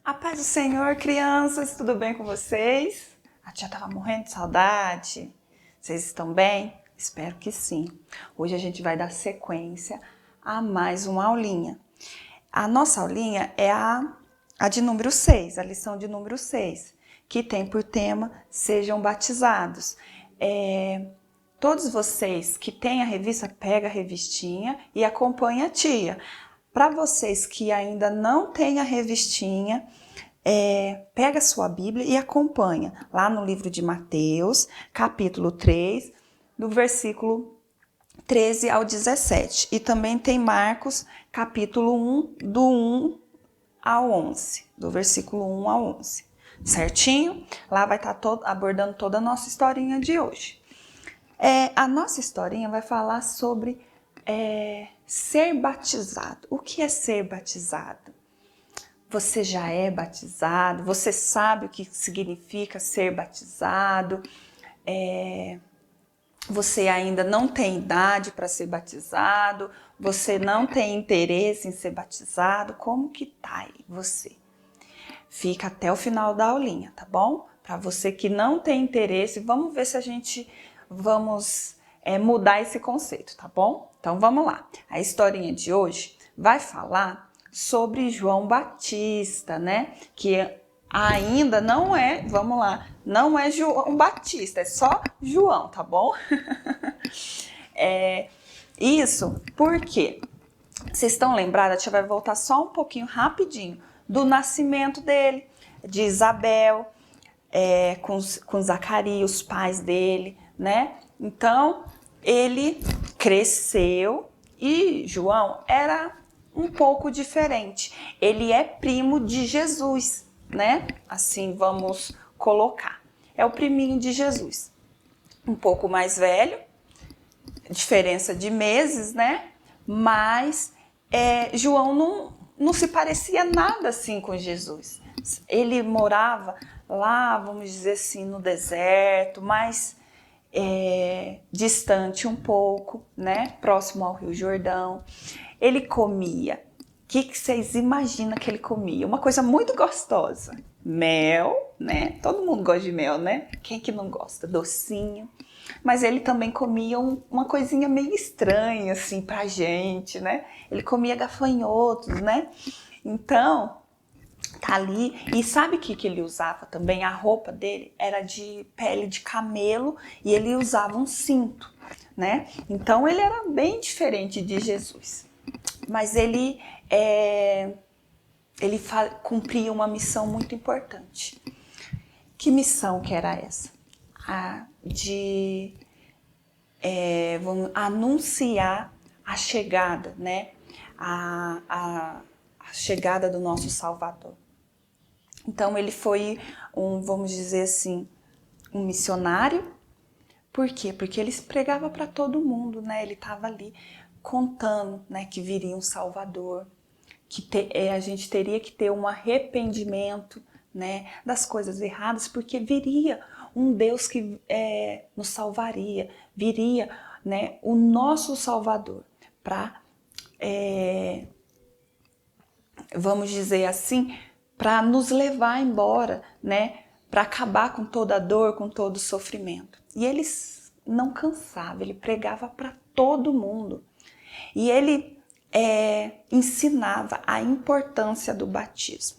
A paz do Senhor, crianças, tudo bem com vocês? A tia tava morrendo de saudade. Vocês estão bem? Espero que sim. Hoje a gente vai dar sequência a mais uma aulinha. A nossa aulinha é a de número 6, a lição de número 6, que tem por tema Sejam Batizados. Todos vocês que têm a revista, pega a revistinha e acompanha a tia. Para vocês que ainda não têm a revistinha, pega a sua Bíblia e acompanha lá no livro de Mateus, capítulo 3, do versículo 13 ao 17. E também tem Marcos, capítulo 1, do 1 ao 11, do versículo 1 ao 11. Certinho? Lá vai estar abordando toda a nossa historinha de hoje. A nossa historinha vai falar sobre ser batizado. O que é ser batizado? Você já é batizado? Você sabe o que significa ser batizado? Você ainda não tem idade para ser batizado? Você não tem interesse em ser batizado? Como que tá aí você? Fica até o final da aulinha, tá bom? Para você que não tem interesse, vamos ver se a gente vamos mudar esse conceito, tá bom? Então vamos lá. A historinha de hoje vai falar sobre João Batista, né? Que ainda não é, vamos lá, não é João Batista, é só João, tá bom? Isso porque vocês estão lembrados, a tia vai voltar só um pouquinho rapidinho do nascimento dele, de Isabel, com Zacarias, os pais dele, né? Então, ele cresceu e João era um pouco diferente. Ele é primo de Jesus, né? Assim vamos colocar. É o priminho de Jesus. Um pouco mais velho, diferença de meses, né? Mas João não se parecia nada assim com Jesus. Ele morava lá, vamos dizer assim, no deserto, mais distante um pouco, né? Próximo ao Rio Jordão. Ele comia. O que vocês imaginam que ele comia? Uma coisa muito gostosa. Mel, né? Todo mundo gosta de mel, né? Quem que não gosta? Docinho. Mas ele também comia uma coisinha meio estranha, assim, pra gente, né? Ele comia gafanhotos, né? Então, tá ali. E sabe o que ele usava também? A roupa dele era de pele de camelo e ele usava um cinto, né? Então, ele era bem diferente de Jesus. Mas ele cumpria uma missão muito importante. Que missão que era essa? De anunciar a chegada, né? A chegada do nosso Salvador. Então ele foi vamos dizer assim, um missionário. Por quê? Porque ele pregava para todo mundo, né? Ele estava ali contando, né, que viria um Salvador, que a gente teria que ter um arrependimento, né, das coisas erradas, porque viria um Deus que nos salvaria, viria, né, o nosso Salvador para, vamos dizer assim, para nos levar embora, né, para acabar com toda a dor, com todo o sofrimento. E ele não cansava, ele pregava para todo mundo. E ele ensinava a importância do batismo.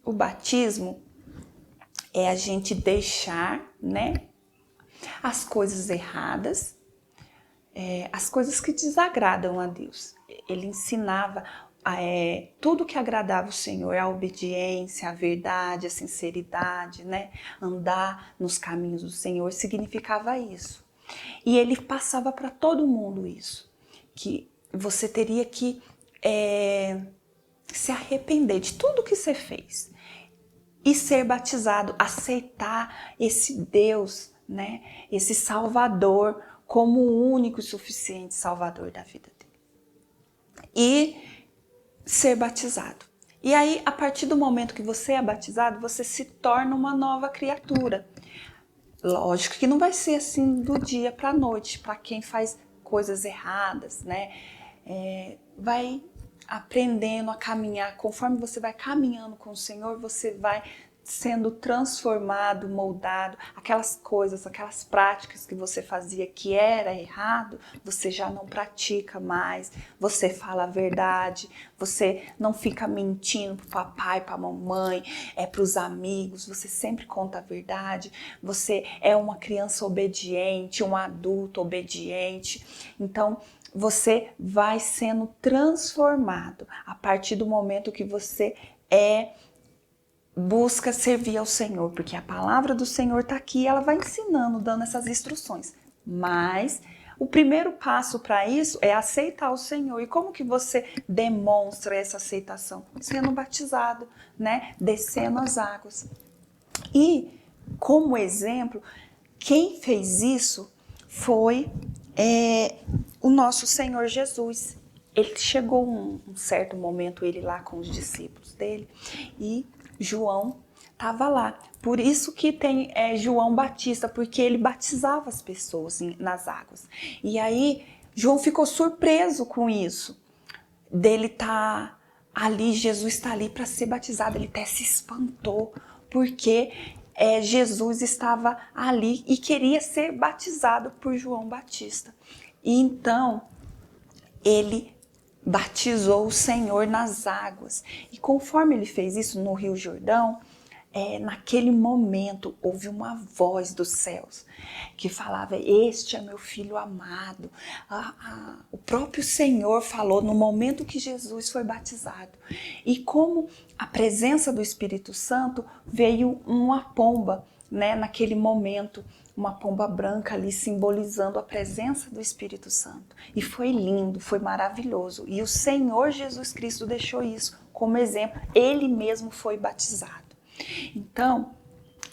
O batismo é a gente deixar, né, as coisas erradas, as coisas que desagradam a Deus. Ele ensinava tudo que agradava o Senhor, a obediência, a verdade, a sinceridade, né? Andar nos caminhos do Senhor significava isso. E ele passava para todo mundo isso, que você teria que se arrepender de tudo que você fez e ser batizado, aceitar esse Deus, né, esse Salvador como o único e suficiente Salvador da vida dele. E ser batizado. E aí, a partir do momento que você é batizado, você se torna uma nova criatura. Lógico que não vai ser assim do dia para a noite, para quem faz coisas erradas, né? Vai aprendendo a caminhar, conforme você vai caminhando com o Senhor, você vai sendo transformado, moldado, aquelas coisas, aquelas práticas que você fazia que era errado, você já não pratica mais, você fala a verdade, você não fica mentindo pro papai, pra mamãe, pros amigos, você sempre conta a verdade, você é uma criança obediente, um adulto obediente, então você vai sendo transformado a partir do momento que você busca servir ao Senhor, porque a palavra do Senhor está aqui, ela vai ensinando, dando essas instruções. Mas o primeiro passo para isso é aceitar o Senhor. E como que você demonstra essa aceitação? Sendo batizado, né? Descendo as águas. E, como exemplo, quem fez isso foi o nosso Senhor Jesus. Ele chegou um certo momento, ele lá com os discípulos dele, e João estava lá. Por isso que tem João Batista, porque ele batizava as pessoas nas águas. E aí João ficou surpreso com isso, dele estar ali, Jesus está ali para ser batizado. Ele até se espantou, porque Jesus estava ali e queria ser batizado por João Batista. E então ele batizou o Senhor nas águas. E conforme ele fez isso no Rio Jordão, naquele momento houve uma voz dos céus que falava: este é meu filho amado. O próprio Senhor falou no momento que Jesus foi batizado. E como a presença do Espírito Santo, veio uma pomba, né, naquele momento, uma pomba branca ali simbolizando a presença do Espírito Santo. E foi lindo, foi maravilhoso. E o Senhor Jesus Cristo deixou isso como exemplo. Ele mesmo foi batizado. Então,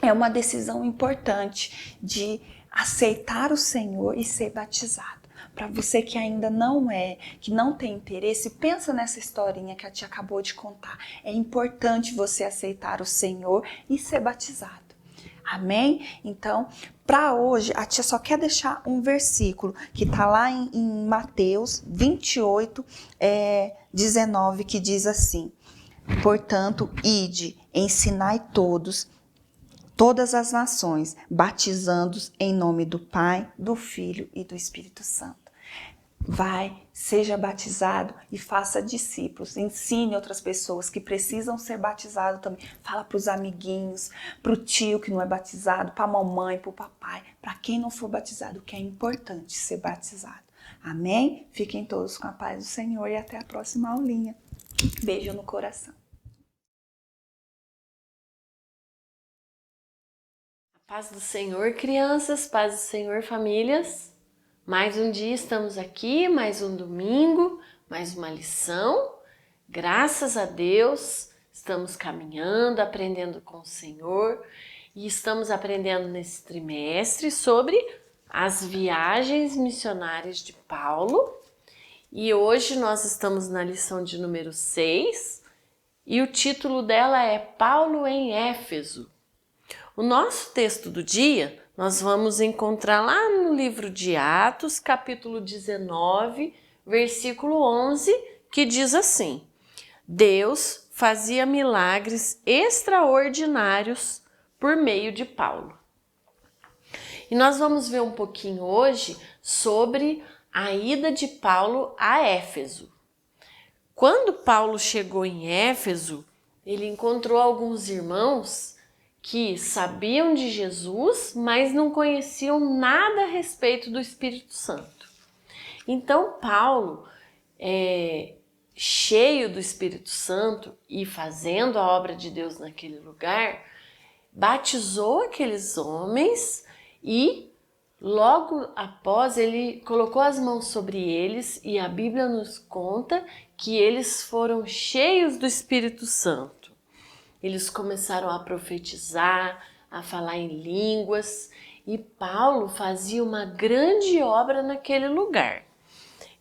é uma decisão importante de aceitar o Senhor e ser batizado. Para você que ainda não que não tem interesse, pensa nessa historinha que a tia acabou de contar. É importante você aceitar o Senhor e ser batizado. Amém? Então, para hoje, a tia só quer deixar um versículo que está lá em Mateus 28, 19, que diz assim: portanto, ide, ensinai todas as nações, batizando-os em nome do Pai, do Filho e do Espírito Santo. Vai, seja batizado e faça discípulos. Ensine outras pessoas que precisam ser batizadas também. Fala para os amiguinhos, para o tio que não é batizado, para a mamãe, para o papai, para quem não for batizado, que é importante ser batizado. Amém? Fiquem todos com a paz do Senhor e até a próxima aulinha. Beijo no coração. Paz do Senhor, crianças, paz do Senhor, famílias. Mais um dia estamos aqui, mais um domingo, mais uma lição. Graças a Deus, estamos caminhando, aprendendo com o Senhor e estamos aprendendo nesse trimestre sobre as viagens missionárias de Paulo. E hoje nós estamos na lição de número 6 e o título dela é Paulo em Éfeso. O nosso texto do dia nós vamos encontrar lá no livro de Atos, capítulo 19, versículo 11, que diz assim: Deus fazia milagres extraordinários por meio de Paulo. E nós vamos ver um pouquinho hoje sobre a ida de Paulo a Éfeso. Quando Paulo chegou em Éfeso, ele encontrou alguns irmãos que sabiam de Jesus, mas não conheciam nada a respeito do Espírito Santo. Então Paulo, cheio do Espírito Santo e fazendo a obra de Deus naquele lugar, batizou aqueles homens e logo após ele colocou as mãos sobre eles e a Bíblia nos conta que eles foram cheios do Espírito Santo. Eles começaram a profetizar, a falar em línguas e Paulo fazia uma grande obra naquele lugar.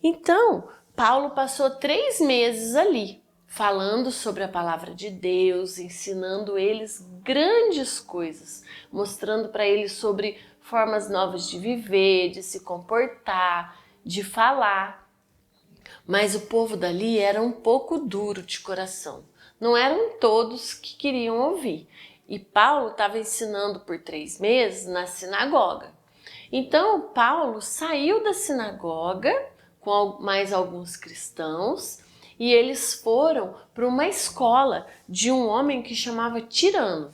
Então, Paulo passou 3 meses ali, falando sobre a palavra de Deus, ensinando eles grandes coisas, mostrando para eles sobre formas novas de viver, de se comportar, de falar. Mas o povo dali era um pouco duro de coração. Não eram todos que queriam ouvir. E Paulo estava ensinando por 3 meses na sinagoga. Então Paulo saiu da sinagoga com mais alguns cristãos e eles foram para uma escola de um homem que chamava Tirano.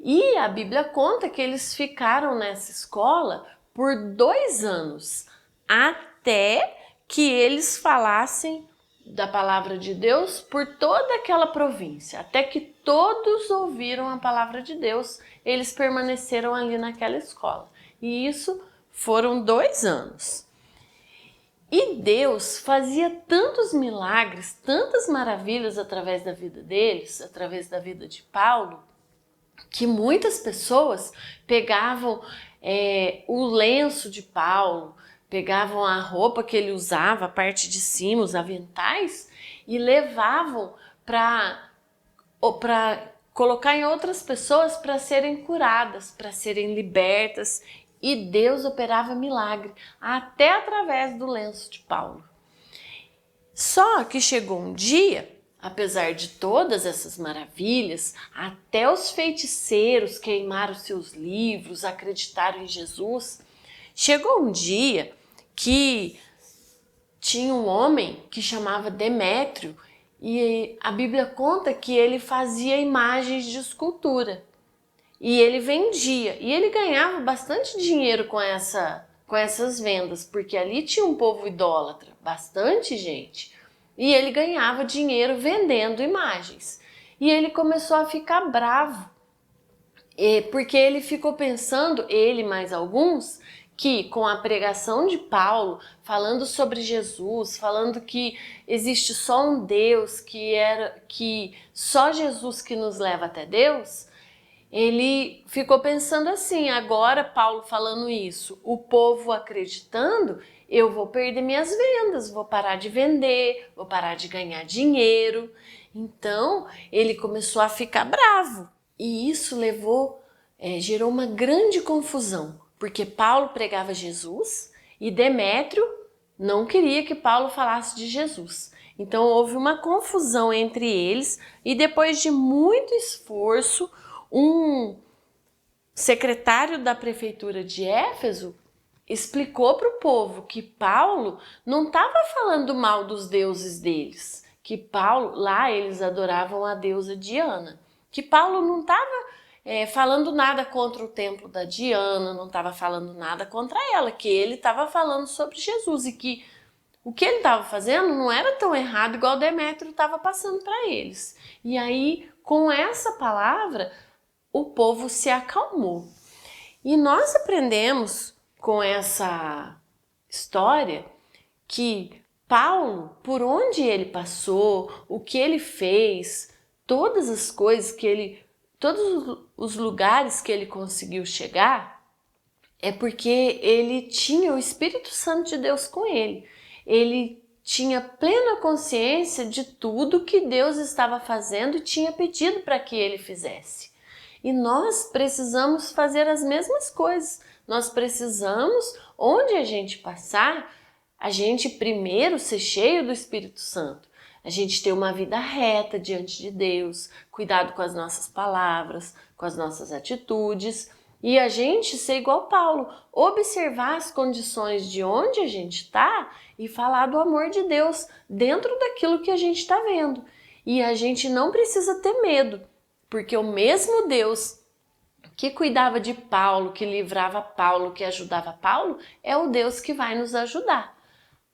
E a Bíblia conta que eles ficaram nessa escola por 2 anos, até que eles falassem da palavra de Deus por toda aquela província. Até que todos ouviram a palavra de Deus, eles permaneceram ali naquela escola. E isso foram 2 anos. E Deus fazia tantos milagres, tantas maravilhas através da vida deles, através da vida de Paulo, que muitas pessoas pegavam o lenço de Paulo, pegavam a roupa que ele usava, a parte de cima, os aventais, e levavam para colocar em outras pessoas para serem curadas, para serem libertas. E Deus operava milagre, até através do lenço de Paulo. Só que chegou um dia, apesar de todas essas maravilhas, até os feiticeiros queimaram seus livros, acreditaram em Jesus. Chegou um dia que tinha um homem que chamava Demétrio e a Bíblia conta que ele fazia imagens de escultura e ele vendia e ele ganhava bastante dinheiro com essas vendas, porque ali tinha um povo idólatra, bastante gente, e ele ganhava dinheiro vendendo imagens. E ele começou a ficar bravo, porque ele ficou pensando, ele mais alguns, que com a pregação de Paulo, falando sobre Jesus, falando que existe só um Deus, que só Jesus que nos leva até Deus, ele ficou pensando assim, agora Paulo falando isso, o povo acreditando, eu vou perder minhas vendas, vou parar de vender, vou parar de ganhar dinheiro. Então ele começou a ficar bravo e isso gerou uma grande confusão, porque Paulo pregava Jesus e Demétrio não queria que Paulo falasse de Jesus. Então houve uma confusão entre eles e depois de muito esforço, um secretário da prefeitura de Éfeso explicou para o povo que Paulo não estava falando mal dos deuses deles, que Paulo, lá eles adoravam a deusa Diana, que Paulo não estava falando nada contra o templo da Diana, não estava falando nada contra ela, que ele estava falando sobre Jesus e que o que ele estava fazendo não era tão errado igual Demétrio estava passando para eles. E aí, com essa palavra, o povo se acalmou. E nós aprendemos com essa história que Paulo, por onde ele passou, o que ele fez, todas as coisas todos os lugares que ele conseguiu chegar, é porque ele tinha o Espírito Santo de Deus com ele. Ele tinha plena consciência de tudo que Deus estava fazendo e tinha pedido para que ele fizesse. E nós precisamos fazer as mesmas coisas. Nós precisamos, onde a gente passar, a gente primeiro ser cheio do Espírito Santo. A gente ter uma vida reta diante de Deus, cuidado com as nossas palavras, com as nossas atitudes. E a gente ser igual Paulo, observar as condições de onde a gente está e falar do amor de Deus dentro daquilo que a gente está vendo. E a gente não precisa ter medo, porque o mesmo Deus que cuidava de Paulo, que livrava Paulo, que ajudava Paulo, é o Deus que vai nos ajudar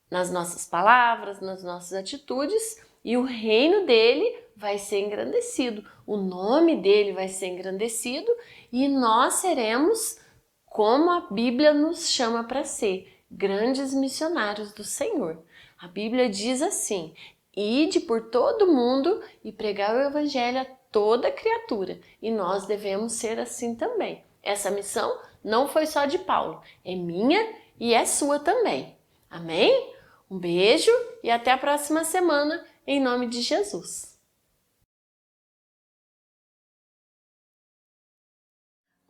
nas nossas palavras, nas nossas atitudes, e o reino dele vai ser engrandecido, o nome dele vai ser engrandecido e nós seremos, como a Bíblia nos chama para ser, grandes missionários do Senhor. A Bíblia diz assim: ide por todo mundo e pregar o evangelho a toda criatura, e nós devemos ser assim também. Essa missão não foi só de Paulo, é minha e é sua também. Amém? Um beijo e até a próxima semana, em nome de Jesus.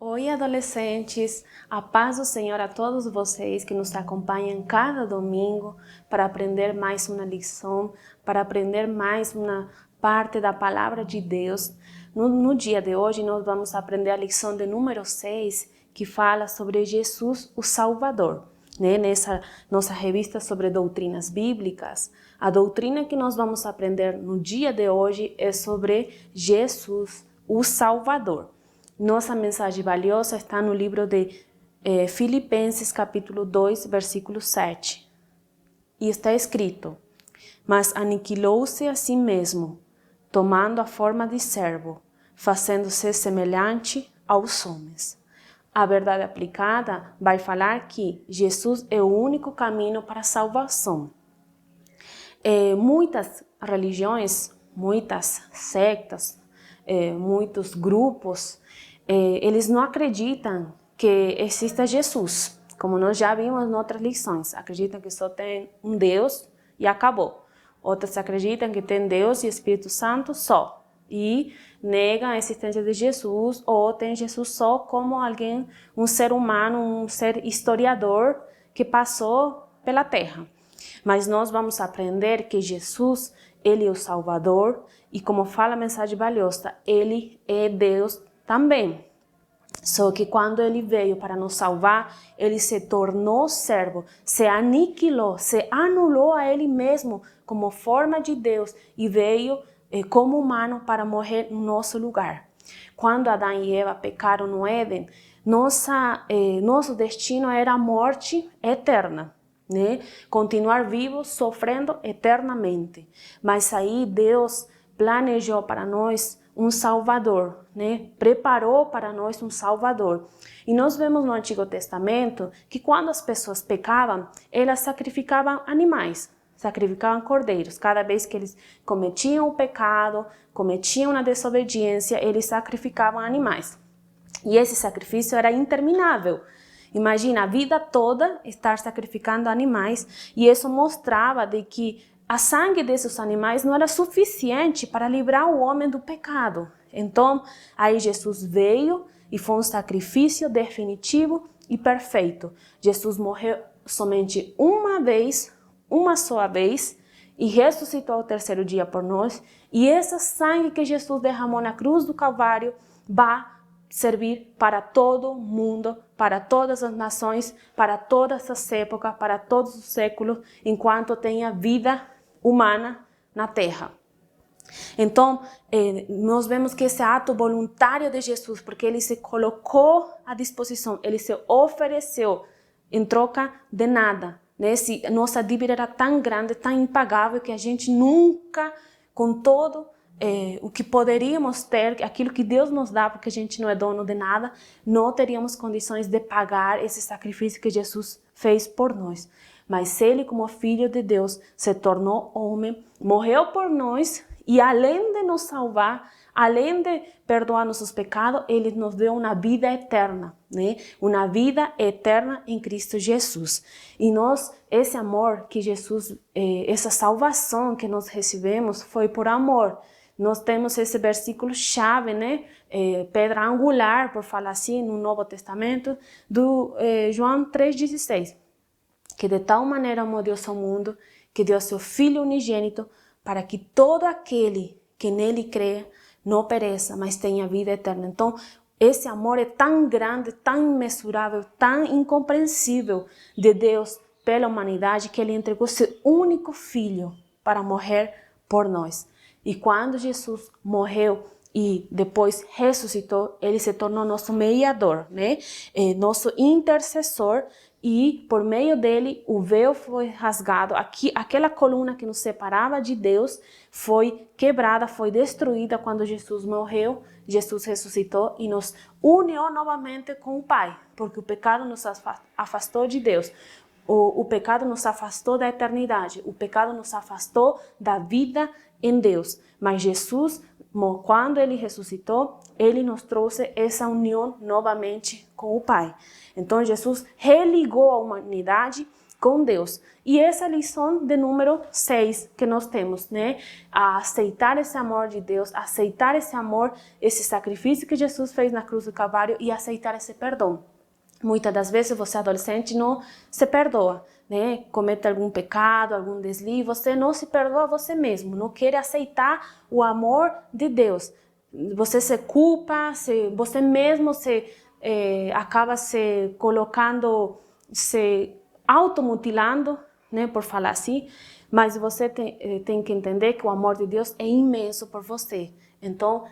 Oi, adolescentes! A paz do Senhor a todos vocês que nos acompanham cada domingo para aprender mais uma lição, para aprender mais uma parte da palavra de Deus. No dia de hoje, nós vamos aprender a lição de número 6, que fala sobre Jesus, o Salvador. Nessa nossa revista sobre doutrinas bíblicas, a doutrina que nós vamos aprender no dia de hoje é sobre Jesus, o Salvador. Nossa mensagem valiosa está no livro de Filipenses, capítulo 2, versículo 7. E está escrito: mas aniquilou-se a si mesmo, tomando a forma de servo, fazendo-se semelhante aos homens. A verdade aplicada vai falar que Jesus é o único caminho para a salvação. Muitas religiões, muitas sectas, muitos grupos, eles não acreditam que exista Jesus, como nós já vimos em outras lições. Acreditam que só tem um Deus e acabou. Outros acreditam que tem Deus e Espírito Santo só, e negam a existência de Jesus, ou tem Jesus só como alguém, um ser humano, um ser historiador que passou pela terra. Mas nós vamos aprender que Jesus, ele é o Salvador, e como fala a mensagem valiosa, ele é Deus também. Só que quando ele veio para nos salvar, ele se tornou servo, se aniquilou, se anulou a ele mesmo como forma de Deus e veio como humano para morrer no nosso lugar. Quando Adão e Eva pecaram no Éden, nosso destino era a morte eterna. Continuar vivos, sofrendo eternamente. Mas aí Deus planejou para nós um Salvador, preparou para nós um Salvador. E nós vemos no Antigo Testamento que quando as pessoas pecavam, elas sacrificavam animais, sacrificavam cordeiros. Cada vez que eles cometiam o pecado, cometiam a desobediência, eles sacrificavam animais. E esse sacrifício era interminável. Imagina a vida toda estar sacrificando animais, e isso mostrava de que a sangue desses animais não era suficiente para livrar o homem do pecado. Então, aí Jesus veio e foi um sacrifício definitivo e perfeito. Jesus morreu somente uma só vez, e ressuscitou ao terceiro dia por nós. E esse sangue que Jesus derramou na cruz do Calvário vai servir para todo mundo, para todas as nações, para todas as épocas, para todos os séculos, enquanto tenha vida humana na terra. Então, nós vemos que esse ato voluntário de Jesus, porque ele se colocou à disposição, ele se ofereceu em troca de nada. Nossa dívida era tão grande, tão impagável, que a gente nunca, com todo o que poderíamos ter, aquilo que Deus nos dá, porque a gente não é dono de nada, não teríamos condições de pagar esse sacrifício que Jesus fez por nós. Mas ele, como filho de Deus, se tornou homem, morreu por nós, e além de nos salvar, além de perdoar nossos pecados, ele nos deu uma vida eterna, uma vida eterna em Cristo Jesus. E nós, esse amor que Jesus, essa salvação que nós recebemos, foi por amor. Nós temos esse versículo chave, pedra angular, por falar assim, no Novo Testamento, do João 3,16. Que de tal maneira amou Deus ao mundo, que deu seu Filho unigênito, para que todo aquele que nele crê não pereça, mas tenha vida eterna. Então, esse amor é tão grande, tão imensurável, tão incompreensível de Deus pela humanidade, que ele entregou seu único Filho para morrer por nós. E quando Jesus morreu e depois ressuscitou, ele se tornou nosso mediador, nosso intercessor, e por meio dele o véu foi rasgado. Aquela coluna que nos separava de Deus foi quebrada, foi destruída quando Jesus morreu. Jesus ressuscitou e nos uniu novamente com o Pai, porque o pecado nos afastou de Deus. O pecado nos afastou da eternidade, o pecado nos afastou da vida em Deus. Mas Jesus, quando ele ressuscitou, ele nos trouxe essa união novamente com o Pai. Então Jesus religou a humanidade com Deus. E essa lição de número 6 que nós temos, né? A aceitar esse amor de Deus, aceitar esse amor, esse sacrifício que Jesus fez na cruz do Calvário e aceitar esse perdão. Muitas das vezes você adolescente não se perdoa, né? Comete algum pecado, algum deslize, você não se perdoa a você mesmo, não quer aceitar o amor de Deus. Você se culpa, você mesmo acaba se colocando, se automutilando, né, por falar assim, mas você tem que entender que o amor de Deus é imenso por você. Então,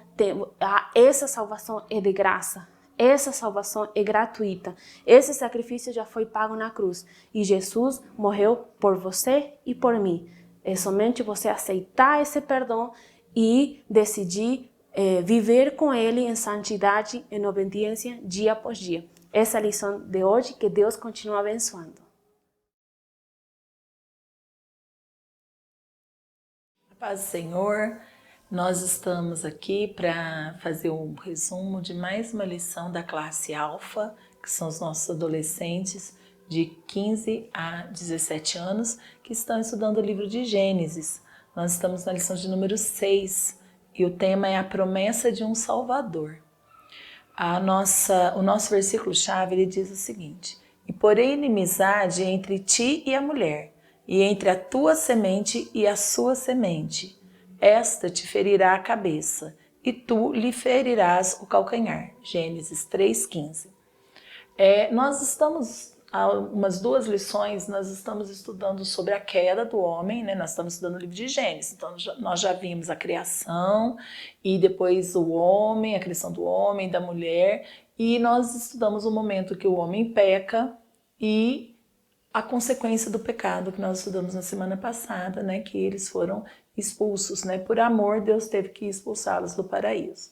essa salvação é de graça, essa salvação é gratuita, esse sacrifício já foi pago na cruz e Jesus morreu por você e por mim. É somente você aceitar esse perdão e decidir viver com Ele em santidade, em obediência, dia após dia. Essa é a lição de hoje, que Deus continue abençoando. A paz do Senhor, nós estamos aqui para fazer um resumo de mais uma lição da classe Alfa, que são os nossos adolescentes de 15 a 17 anos, que estão estudando o livro de Gênesis. Nós estamos na lição de número 6 e o tema é a promessa de um Salvador. O nosso versículo-chave ele diz o seguinte: e porém inimizade entre ti e a mulher, e entre a tua semente e a sua semente. Esta te ferirá a cabeça, e tu lhe ferirás o calcanhar. Gênesis 3,15. Nós estamos, há umas 2 lições, nós estamos estudando sobre a queda do homem, né? Nós estamos estudando o livro de Gênesis, então nós já vimos a criação, e depois o homem, a criação do homem, da mulher, e nós estudamos o momento que o homem peca e a consequência do pecado que nós estudamos na semana passada, né, que eles foram expulsos, né, por amor Deus teve que expulsá-los do paraíso.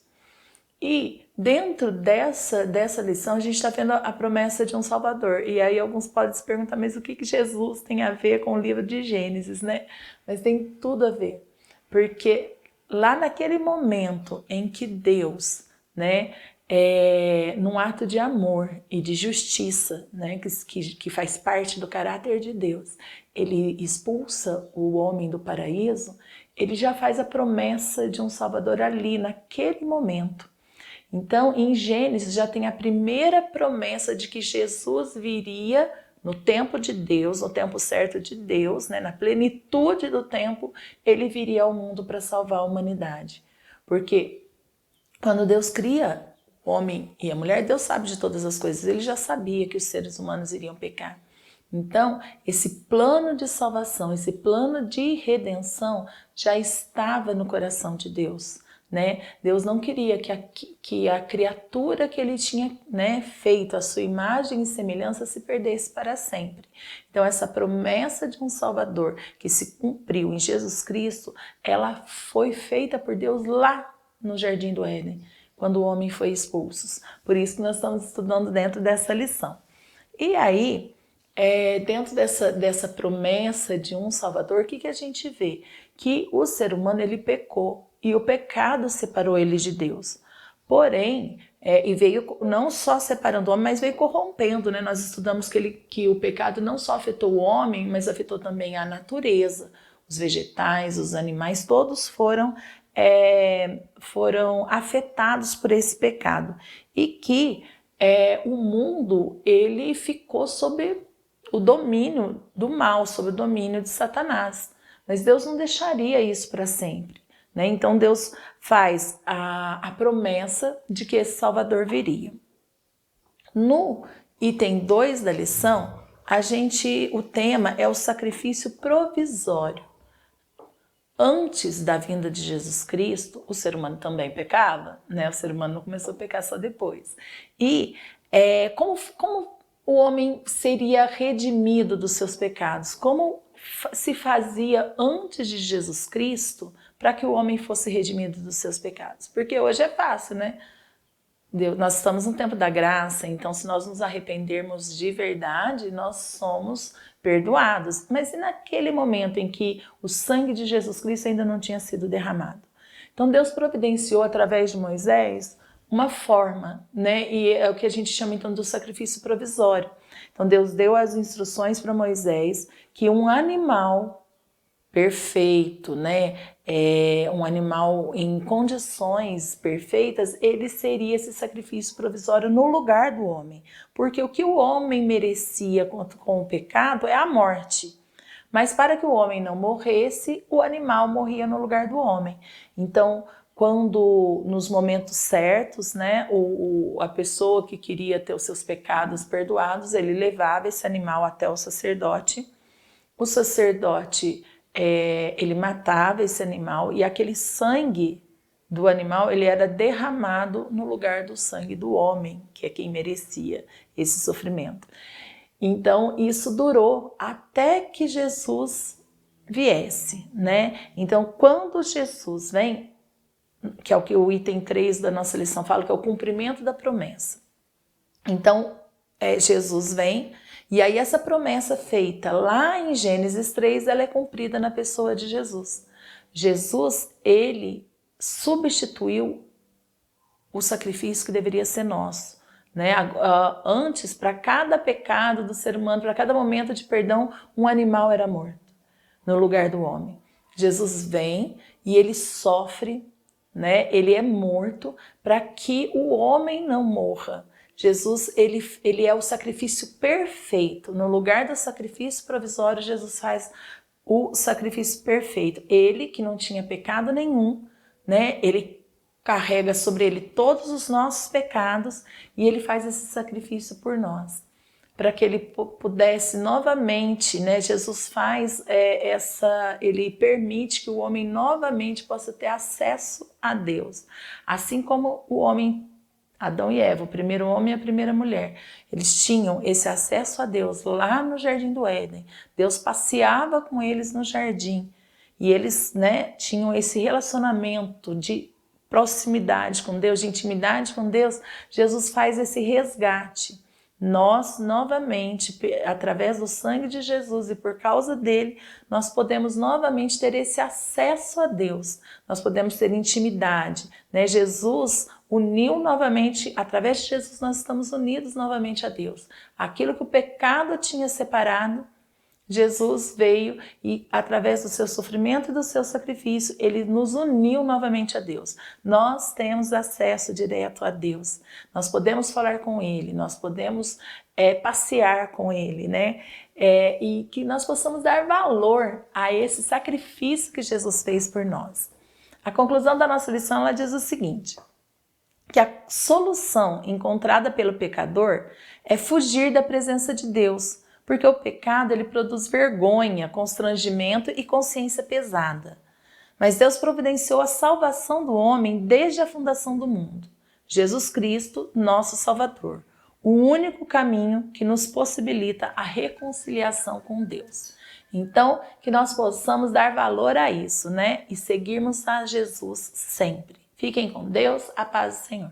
E dentro dessa lição a gente está vendo a promessa de um Salvador. E aí alguns podem se perguntar, mas o que Jesus tem a ver com o livro de Gênesis, né? Mas tem tudo a ver, porque lá naquele momento em que Deus, né, num ato de amor e de justiça, né, que faz parte do caráter de Deus, ele expulsa o homem do paraíso, ele já faz a promessa de um Salvador ali, naquele momento. Então, em Gênesis já tem a primeira promessa de que Jesus viria no tempo de Deus, no tempo certo de Deus, né, na plenitude do tempo, ele viria ao mundo para salvar a humanidade. Porque quando Deus cria o homem e a mulher, Deus sabe de todas as coisas, ele já sabia que os seres humanos iriam pecar. Então, esse plano de salvação, esse plano de redenção já estava no coração de Deus, né? Deus não queria que a criatura que ele tinha, né, feito, a sua imagem e semelhança, se perdesse para sempre. Então, essa promessa de um Salvador que se cumpriu em Jesus Cristo, ela foi feita por Deus lá no Jardim do Éden, quando o homem foi expulso. Por isso que nós estamos estudando dentro dessa lição. E aí, dentro dessa promessa de um Salvador, o que a gente vê? Que o ser humano ele pecou e o pecado separou ele de Deus. Porém, e veio não só separando o homem, mas veio corrompendo, né? Nós estudamos que o pecado não só afetou o homem, mas afetou também a natureza, os vegetais, os animais, todos foram afetados por esse pecado. E que o mundo ele ficou sob o domínio do mal, sob o domínio de Satanás. Mas Deus não deixaria isso para sempre, né? Então Deus faz a promessa de que esse Salvador viria. No item 2 da lição, o tema é o sacrifício provisório. Antes da vinda de Jesus Cristo, o ser humano também pecava, né? O ser humano não começou a pecar só depois. E como o homem seria redimido dos seus pecados? Como se fazia antes de Jesus Cristo para que o homem fosse redimido dos seus pecados? Porque hoje é fácil, né? Nós estamos no tempo da graça, então se nós nos arrependermos de verdade, nós somos perdoados. Mas e naquele momento em que o sangue de Jesus Cristo ainda não tinha sido derramado? Então Deus providenciou através de Moisés uma forma, né? E é o que a gente chama então do sacrifício provisório. Então Deus deu as instruções para Moisés que um animal perfeito, né, um animal em condições perfeitas, ele seria esse sacrifício provisório no lugar do homem. Porque o que o homem merecia com o pecado é a morte. Mas para que o homem não morresse, o animal morria no lugar do homem. Então, quando nos momentos certos, né, a pessoa que queria ter os seus pecados perdoados, ele levava esse animal até o sacerdote. O sacerdote, ele matava esse animal e aquele sangue do animal, ele era derramado no lugar do sangue do homem, que é quem merecia esse sofrimento. Então, isso durou até que Jesus viesse, né? Então, quando Jesus vem, que é o que o item 3 da nossa lição fala, que é o cumprimento da promessa. Então, Jesus vem, e aí essa promessa feita lá em Gênesis 3, ela é cumprida na pessoa de Jesus. Jesus, ele substituiu o sacrifício que deveria ser nosso. Né? Antes, para cada pecado do ser humano, para cada momento de perdão, um animal era morto no lugar do homem. Jesus vem e ele sofre, né? Ele é morto para que o homem não morra. Jesus, ele é o sacrifício perfeito. No lugar do sacrifício provisório, Jesus faz o sacrifício perfeito. Ele, que não tinha pecado nenhum, né? Ele carrega sobre ele todos os nossos pecados e ele faz esse sacrifício por nós, para que ele pudesse novamente, né? Jesus faz ele permite que o homem novamente possa ter acesso a Deus, assim como o homem, Adão e Eva, o primeiro homem e a primeira mulher, eles tinham esse acesso a Deus lá no Jardim do Éden. Deus passeava com eles no jardim e eles, né, tinham esse relacionamento de proximidade com Deus, de intimidade com Deus. Jesus faz esse resgate. Nós, novamente, através do sangue de Jesus e por causa dele, nós podemos novamente ter esse acesso a Deus. Nós podemos ter intimidade, né? Jesus uniu novamente, através de Jesus nós estamos unidos novamente a Deus. Aquilo que o pecado tinha separado, Jesus veio e, através do seu sofrimento e do seu sacrifício, ele nos uniu novamente a Deus. Nós temos acesso direto a Deus. Nós podemos falar com ele, nós podemos passear com ele, né? E que nós possamos dar valor a esse sacrifício que Jesus fez por nós. A conclusão da nossa lição, ela diz o seguinte: que a solução encontrada pelo pecador é fugir da presença de Deus, porque o pecado ele produz vergonha, constrangimento e consciência pesada. Mas Deus providenciou a salvação do homem desde a fundação do mundo. Jesus Cristo, nosso Salvador, o único caminho que nos possibilita a reconciliação com Deus. Então, que nós possamos dar valor a isso, né? E seguirmos a Jesus sempre. Fiquem com Deus, a paz do Senhor.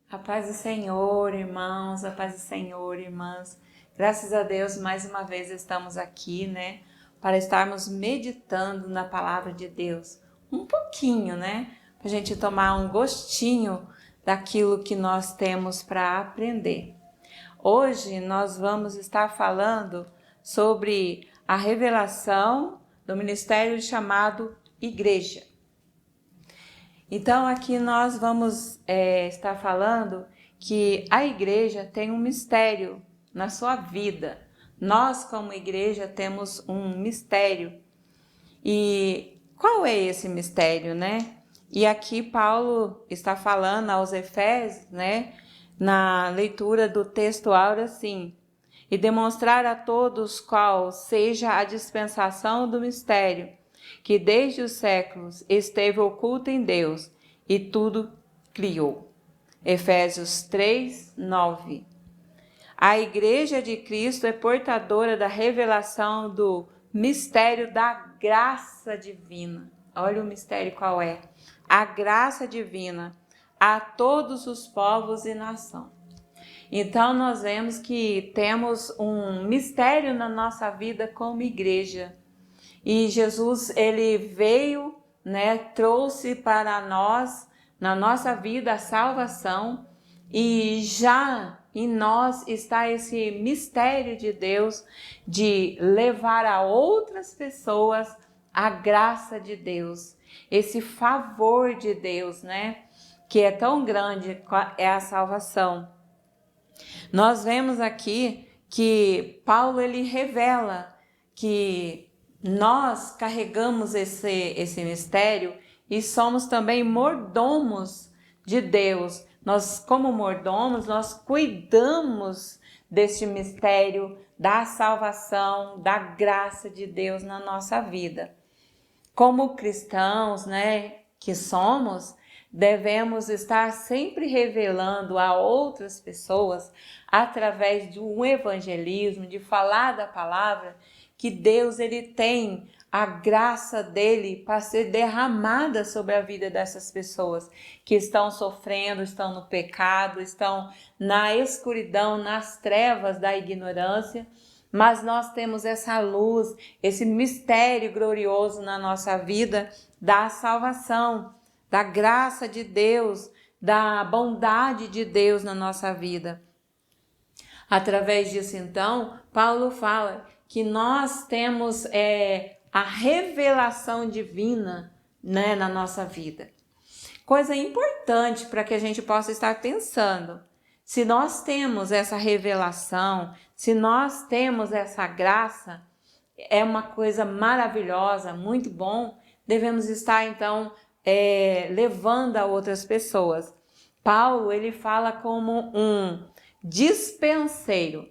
A paz do Senhor, irmãos, a paz do Senhor, irmãs. Graças a Deus, mais uma vez estamos aqui, né, para estarmos meditando na palavra de Deus. Um pouquinho, né, para a gente tomar um gostinho daquilo que nós temos para aprender. Hoje nós vamos estar falando sobre a revelação do ministério chamado Igreja. Então, aqui nós vamos estar falando que a igreja tem um mistério na sua vida. Nós, como igreja, temos um mistério. E qual é esse mistério, né? E aqui Paulo está falando aos Efésios, né? Na leitura do texto áureo assim: e demonstrar a todos qual seja a dispensação do mistério, que desde os séculos esteve oculto em Deus e tudo criou. Efésios 3, 9. A Igreja de Cristo é portadora da revelação do mistério da graça divina. Olha o mistério qual é. A graça divina a todos os povos e nações. Então nós vemos que temos um mistério na nossa vida como igreja. E Jesus, ele veio, né, trouxe para nós, na nossa vida a salvação e já em nós está esse mistério de Deus de levar a outras pessoas a graça de Deus, esse favor de Deus, né? Que é tão grande, é a salvação. Nós vemos aqui que Paulo ele revela que nós carregamos esse mistério e somos também mordomos de Deus. Nós, como mordomos, nós cuidamos deste mistério da salvação, da graça de Deus na nossa vida. Como cristãos, né, que somos, devemos estar sempre revelando a outras pessoas, através de um evangelismo, de falar da palavra, que Deus ele tem a graça dele para ser derramada sobre a vida dessas pessoas que estão sofrendo, estão no pecado, estão na escuridão, nas trevas da ignorância. Mas nós temos essa luz, esse mistério glorioso na nossa vida da salvação, da graça de Deus, da bondade de Deus na nossa vida. Através disso, então, Paulo fala que nós temos a revelação divina, né, na nossa vida. Coisa importante para que a gente possa estar pensando. Se nós temos essa revelação, se nós temos essa graça, é uma coisa maravilhosa, muito bom. Devemos estar, então, levando a outras pessoas. Paulo, ele fala como um dispenseiro.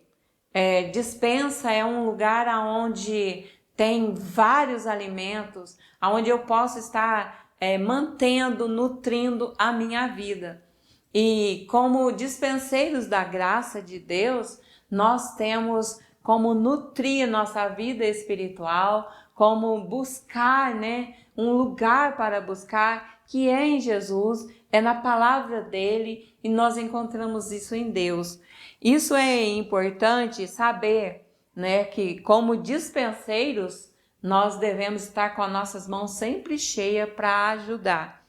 Dispensa é um lugar onde tem vários alimentos, onde eu posso estar mantendo, nutrindo a minha vida. E como dispenseiros da graça de Deus, nós temos como nutrir nossa vida espiritual, como buscar, né, um lugar para buscar, que é em Jesus, é na palavra dele, e nós encontramos isso em Deus. Isso é importante saber, né, que como dispenseiros, nós devemos estar com as nossas mãos sempre cheias para ajudar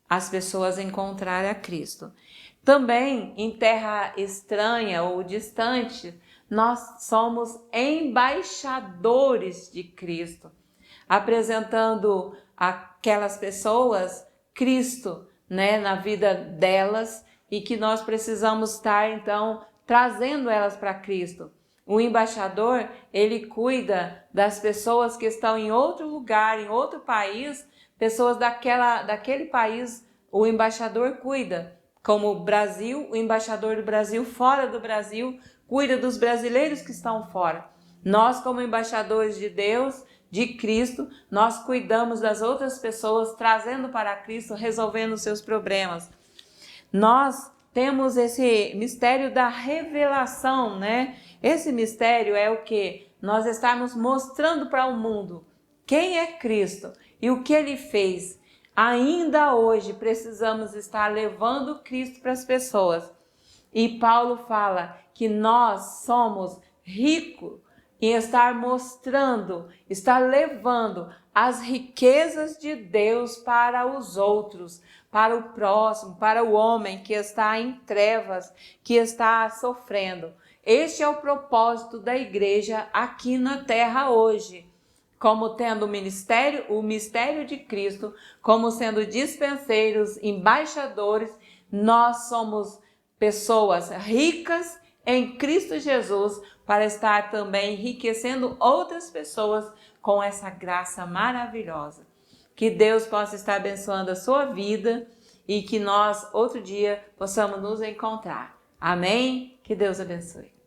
as pessoas a encontrar a Cristo. Também em terra estranha ou distante, nós somos embaixadores de Cristo, apresentando aquelas pessoas Cristo, né, na vida delas, e que nós precisamos estar então trazendo elas para Cristo. O embaixador, ele cuida das pessoas que estão em outro lugar, em outro país, pessoas daquele país, o embaixador cuida. Como o Brasil, o embaixador do Brasil fora do Brasil cuida dos brasileiros que estão fora. Nós, como embaixadores de Deus, de Cristo, nós cuidamos das outras pessoas, trazendo para Cristo, resolvendo os seus problemas. Nós temos esse mistério da revelação, né? Esse mistério é o que? Nós estamos mostrando para o mundo quem é Cristo e o que ele fez. Ainda hoje precisamos estar levando Cristo para as pessoas. E Paulo fala que nós somos ricos em estar mostrando, estar levando as riquezas de Deus para os outros, para o próximo, para o homem que está em trevas, que está sofrendo. Este é o propósito da igreja aqui na terra hoje. Como tendo o mistério de Cristo, como sendo dispenseiros, embaixadores, nós somos pessoas ricas em Cristo Jesus para estar também enriquecendo outras pessoas com essa graça maravilhosa. Que Deus possa estar abençoando a sua vida e que nós, outro dia, possamos nos encontrar. Amém? Que Deus abençoe.